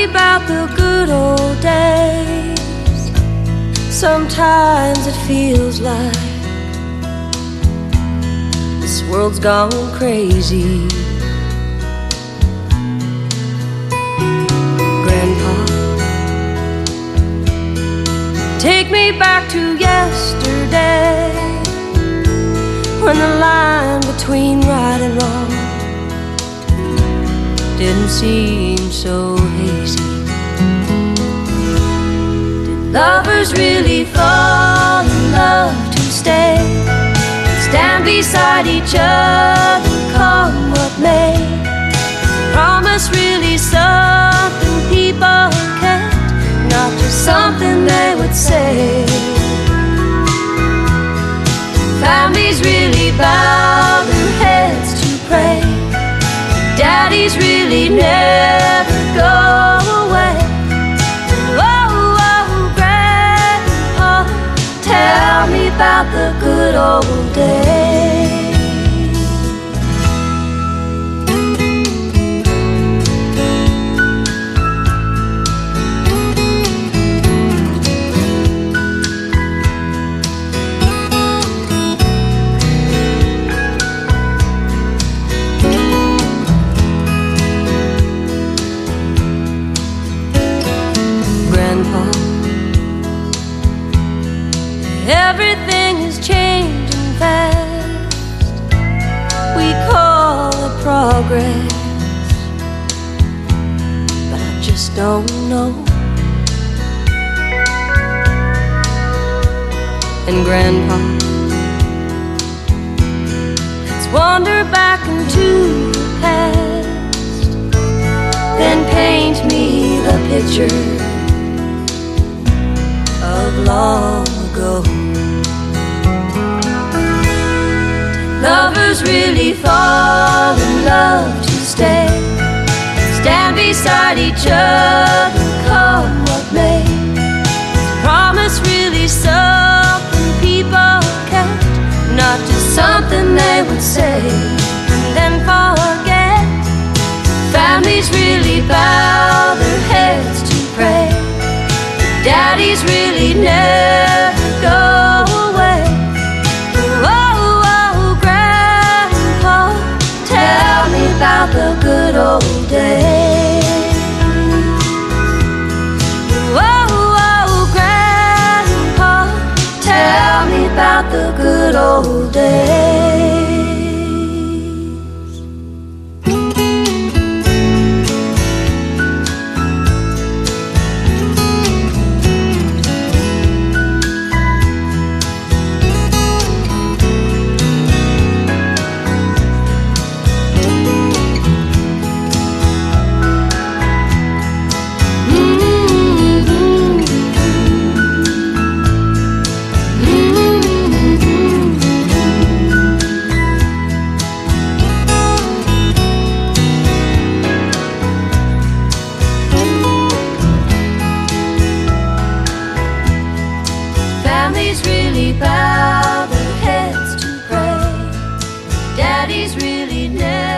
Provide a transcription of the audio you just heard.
me about the good old days. Sometimes it feels like this world's gone crazy. Grandpa, take me back to yesterday, when the line between right and wrong didn't seem so hazy. Did lovers really fall in love to stay and stand beside each other, come what may? Promise really something people kept, not just something they would say. Families really bow their heads to pray. Daddies really never go away. Oh, oh, Grandpa, tell me about the good old days. Everything is changing fast. We call it progress, but I just don't know. And Grandpa, let's wander back into the past, then paint me the picture of long ago. Lovers really fall in love to stay, stand beside each other, come what may. Promise really something people kept, not just something they would say and then forget. Families really bow their heads to pray. Daddies really never go away. Oh, oh, Grandpa, tell me about the good old days. Oh, oh, Grandpa, tell me about the good old days. Families really bow their heads to pray. Daddies really never